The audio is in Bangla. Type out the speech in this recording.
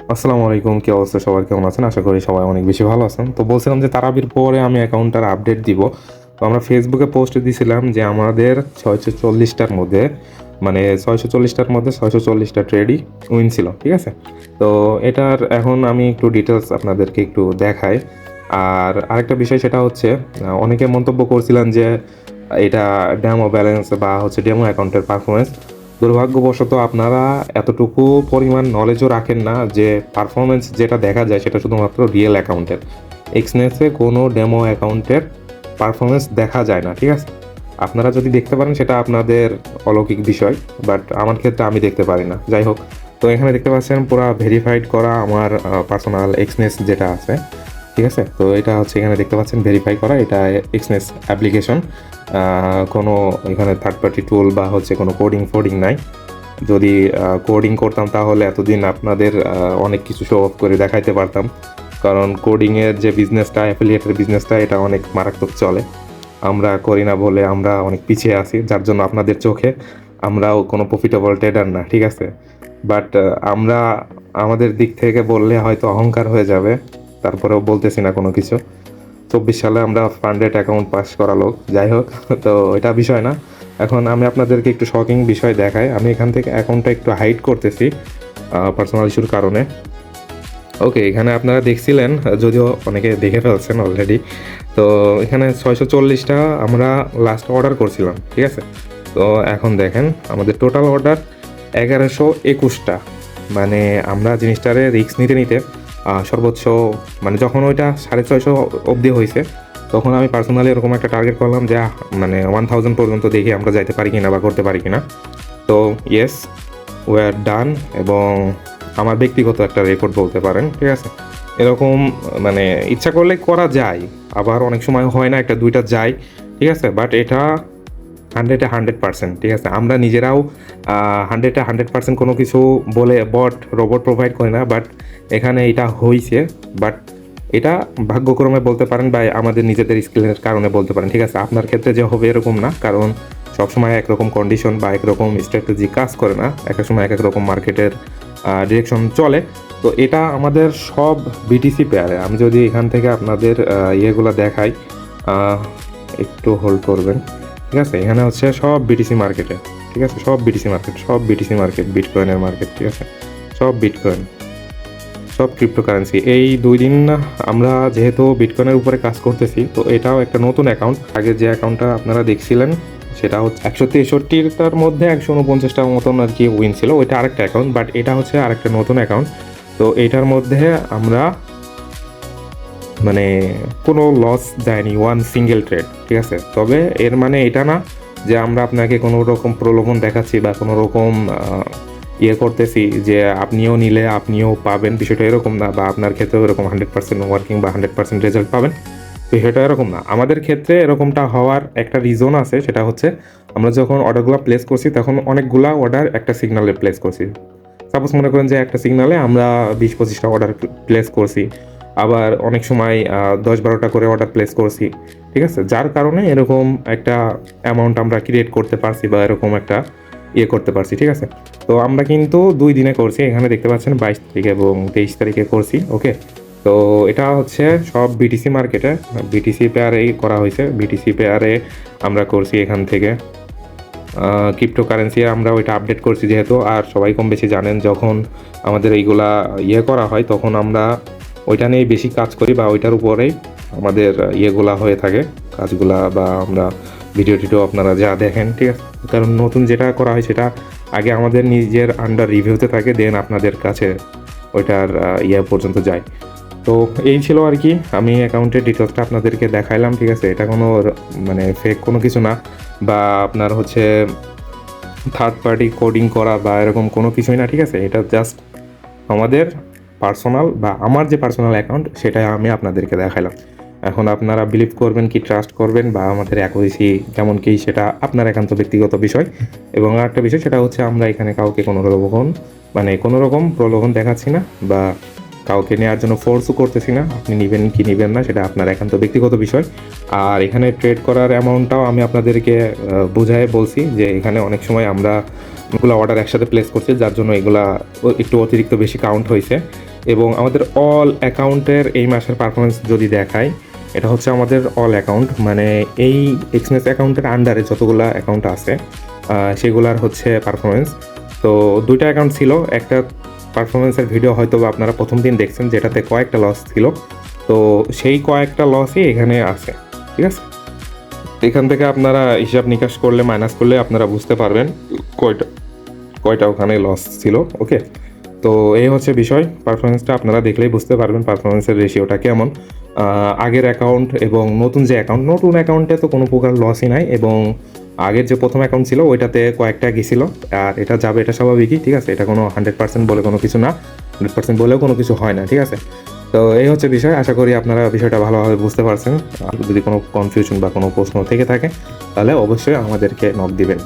আসসালামু আলাইকুম, কি অবস্থা সবার, কেমন আছেন? আশা করি সবাই অনেক বেশি ভালো আছেন। তো বলছিলাম যে তারাবির পরে আমি অ্যাকাউন্টটার আপডেট দিব। তো আমরা ফেসবুকে পোস্ট দিয়েছিলাম যে আমাদের 640টার মধ্যে, মানে 640টার মধ্যে 640টা ট্রেডই উইন ছিল, ঠিক আছে? তো এটার এখন আমি একটু ডিটেলস আপনাদেরকে একটু দেখাই। আর আরেকটা বিষয় সেটা হচ্ছে, অনেকে মন্তব্য করছিলেন যে এটা ডেমো ব্যালেন্স বা হচ্ছে ডেমো অ্যাকাউন্টের পারফরমেন্স। দুর্ভাগ্যবশত আপনারা এতটুকু পরিমাণ নলেজও রাখেন না যে পারফরমেন্স যেটা দেখা যায় সেটা শুধুমাত্র রিয়েল অ্যাকাউন্টের। এক্সনেসে কোনো ডেমো অ্যাকাউন্টের পারফরমেন্স দেখা যায় না, ঠিক আছে? আপনারা যদি দেখতে পারেন সেটা আপনাদের অলৌকিক বিষয়, বাট আমার ক্ষেত্রে আমি দেখতে পারি না। যাই হোক, তো এখানে দেখতে পাচ্ছেন পুরো ভেরিফাইড করা আমার পার্সোনাল এক্সনেস যেটা আছে, ঠিক আছে? তো এটা হচ্ছে এখানে দেখতে পাচ্ছেন ভেরিফাই করা, এটা এক্সনেস অ্যাপ্লিকেশন। কোনো এখানে থার্ড পার্টি টুল বা হচ্ছে কোনো কোডিং ফোডিং নাই। যদি কোডিং করতাম তাহলে এতদিন আপনাদের অনেক কিছু শো অফ করে দেখাইতে পারতাম, কারণ কোডিংয়ের যে বিজনেসটা, অ্যাফিলিয়েটের বিজনেসটা, এটা অনেক মারাত্মক চলে। আমরা করি না বলে আমরা অনেক পিছিয়ে আছি, যার জন্য আপনাদের চোখে আমরাও কোনো প্রফিটেবল ট্রেডার না, ঠিক আছে? বাট আমরা আমাদের দিক থেকে বললে হয়তো অহংকার হয়ে যাবে, তারপরেও বলতেছি না কোনো কিছু। 24 সালে আমরা ফান্ডেড অ্যাকাউন্ট পাস করা লোক, যাই হোক। তো এটা বিষয় না। এখন আমি আপনাদেরকে একটু শকিং বিষয় দেখাই। আমি এখান থেকে অ্যাকাউন্টটা একটু হাইড করতেছি পার্সোনাল ইস্যুর কারণে। ওকে, এখানে আপনারা দেখছিলেন, যদিও অনেকে দেখে ফেলছেন অলরেডি। তো এখানে 640টা আমরা লাস্ট অর্ডার করছিলাম, ঠিক আছে? তো এখন দেখেন আমাদের টোটাল অর্ডার 1121টা। মানে আমরা জিনিসটারে রিস্ক নিতে নিতে সর্বোচ্চ, মানে যখন ওইটা 650 অবধি হয়েছে, তখন আমি পার্সোনালি এরকম একটা টার্গেট করলাম যে মানে 1000 পর্যন্ত দেখি আমরা যাইতে পারি কিনা বা করতে পারি কিনা। তো ইয়েস, উই আর ডান। এবং আমার ব্যক্তিগত একটা রেকর্ড বলতে পারেন, ঠিক আছে? এরকম মানে ইচ্ছা করলে করা যায়, আবার অনেক সময় হয় না, একটা দুইটা যায়, ঠিক আছে? বাট এটা 100% ঠিক আছে? আমরা নিজেরাও 100% কোনো কিছু বলে রোবট প্রোভাইড করে না, বাট এখানে এটা হইছে। বাট এটা ভাগ্যক্রমে বলতে পারেন বা আমাদের নিজেদের স্কিলের কারণে বলতে পারেন, ঠিক আছে? আপনার ক্ষেত্রে যে হবে এরকম না, কারণ সবসময় একরকম কন্ডিশন বা একরকম স্ট্র্যাটেজি কাজ করে না, এক এক সময় এক এক রকম মার্কেটের ডিরেকশন চলে। তো এটা আমাদের সব বিটিসি পেয়ারে, আমি যদি এখান থেকে আপনাদের ইয়েগুলো দেখাই, আহ, একটু হোল্ড করবেন, ঠিক আছে? এখানে হচ্ছে সব বিটিসি মার্কেটে, ঠিক আছে? সব বিটিসি মার্কেট, সব বিটিসি মার্কেট, বিটকয়েনের মার্কেট, ঠিক আছে? সব বিটকয়েন, সব ক্রিপ্টোকারেন্সি। এই 2 দিন আমরা যেহেতু বিটকয়েনের উপরে কাজ করতেছি, তো এটাও একটা নতুন অ্যাকাউন্ট। আগে যে অ্যাকাউন্টটা আপনারা দেখছিলেন সেটা হচ্ছে 163টার মধ্যে 149টার মতন আর কি উইন ছিল, ওইটা আরেকটা অ্যাকাউন্ট। বাট এটা হচ্ছে আরেকটা নতুন অ্যাকাউন্ট। তো এটার মধ্যে আমরা মানে কোনো লস যায়নি, ওয়ান সিঙ্গেল ট্রেড, ঠিক আছে? তবে এর মানে এটা না যে আমরা আপনাকে কোনো রকম প্রলোভন দেখাচ্ছি বা কোনো রকম ইয়ে করতেছি যে আপনিও নিলে আপনিও পাবেন, বিষয়টা এরকম না। বা আপনার ক্ষেত্রেও এরকম 100% ওয়ার্কিং বা 100% রেজাল্ট পাবেন, বিষয়টা এরকম না। আমাদের ক্ষেত্রে এরকমটা হওয়ার একটা রিজন আছে, সেটা হচ্ছে আমরা যখন অর্ডারগুলো প্লেস করছি তখন অনেকগুলা অর্ডার একটা সিগনালে প্লেস করছি। সাপোজ মনে করেন যে একটা সিগনালে আমরা 20-25টা অর্ডার প্লেস করছি, আবার অনেক সময় 10-12টা করে অর্ডার প্লেস করছি, ঠিক আছে? যার কারণে এরকম একটা অ্যামাউন্ট আমরা ক্রিয়েট করতে পারছি বা এরকম একটা ইয়ে করতে পারছি, ঠিক আছে? তো আমরা কিন্তু 2 দিনে করছি, এখানে দেখতে পাচ্ছেন 22 তারিখ এবং 23 তারিখে করছি, ওকে? তো এটা হচ্ছে সব বিটিসি মার্কেটে, বিটিসি পেয়ারেই করা হয়েছে। বিটিসি পেয়ারে আমরা করছি এখান থেকে ক্রিপ্টোকারেন্সি, আমরা ওইটা আপডেট করছি যেহেতু। আর সবাই কম বেশি জানেন, যখন আমাদের এইগুলা ইয়ে করা হয় তখন আমরা ওইটা নিয়েই বেশি কাজ করি বা ওইটার উপরেই আমাদের ইয়েগুলা হয়ে থাকে, কাজগুলা। বা আমরা ভিডিও টিডিও আপনারা যা দেখেন, ঠিক আছে? কারণ নতুন যেটা করা হয় সেটা আগে আমাদের নিজের আন্ডার রিভিউতে থাকে, দেন আপনাদের কাছে ওইটার ইয়ে পর্যন্ত যায়। তো এই ছিল আর কি, আমি অ্যাকাউন্টের ডিটেলসটা আপনাদেরকে দেখাইলাম, ঠিক আছে? এটা কোনো মানে ফেক কোনো কিছু না, বা আপনার হচ্ছে থার্ড পার্টি কোডিং করা বা এরকম কোনো কিছুই না, ঠিক আছে? এটা জাস্ট আমাদের পার্সোনাল বা আমার যে পার্সোনাল অ্যাকাউন্ট সেটা আমি আপনাদেরকে দেখাইলাম। এখন আপনারা বিলিভ করবেন কি ট্রাস্ট করবেন বা আমাদের অ্যাকুরেসি কেমন কী, সেটা আপনার একান্ত ব্যক্তিগত বিষয়। এবং আরেকটা বিষয় সেটা হচ্ছে আমরা এখানে কাউকে কোনো রকম প্রলোভন দেখাচ্ছি না বা কাউকে নেওয়ার জন্য ফোর্সও করতেছি না। আপনি নেবেন কি নেবেন না সেটা আপনার একান্ত ব্যক্তিগত বিষয়। আর এখানে ট্রেড করার অ্যামাউন্টটাও আমি আপনাদেরকে বুঝায় বলছি যে এখানে অনেক সময় আমরা এগুলো অর্ডার একসাথে প্লেস করছি, যার জন্য এগুলা একটু অতিরিক্ত বেশি কাউন্ট হয়েছে। এবং আমাদের অল অ্যাকাউন্টের এই মাসের পারফরমেন্স যদি দেখাই, এটা হচ্ছে আমাদের অল অ্যাকাউন্ট, মানে এই এক্সমেস অ্যাকাউন্টের আন্ডারে যতগুলো অ্যাকাউন্ট আছে সেগুলার হচ্ছে পারফরমেন্স। তো দুইটা অ্যাকাউন্ট ছিল, একটা পারফরমেন্সের ভিডিও হয়তো বা আপনারা প্রথম দিন দেখছেন, যেটাতে কয়েকটা লস ছিল। তো সেই কয়েকটা লসই এখানে আছে, ঠিক আছে। এখান থেকে আপনারা হিসাব নিকাশ করলে, মাইনাস করলে আপনারা বুঝতে পারবেন কয়টা কয়টা ওখানে লস ছিল। ওকে, তো এই হচ্ছে বিষয়। পারফরমেন্সটা আপনারা দেখলেই বুঝতে পারবেন পারফরমেন্সের রেশিওটা কেমন। আগের অ্যাকাউন্ট এবং নতুন যে অ্যাকাউন্ট, নতুন অ্যাকাউন্টে তো কোনো প্রকার লসই নাই, এবং আগের যে প্রথম অ্যাকাউন্ট ছিল ওইটাতে কয়েকটা গেছিলো, আর এটা যাবে, এটা স্বাভাবিকই, ঠিক আছে। এটা কোনো 100% বলে কোনো কিছু না, 100% বলেও কোনো কিছু হয় না, ঠিক আছে। তো এই হচ্ছে বিষয়। আশা করি আপনারা বিষয়টা ভালোভাবে বুঝতে পারছেন। আর যদি কোনো কনফিউশন বা কোনো প্রশ্ন থেকে থাকে তাহলে অবশ্যই আমাদেরকে নক দিবেন।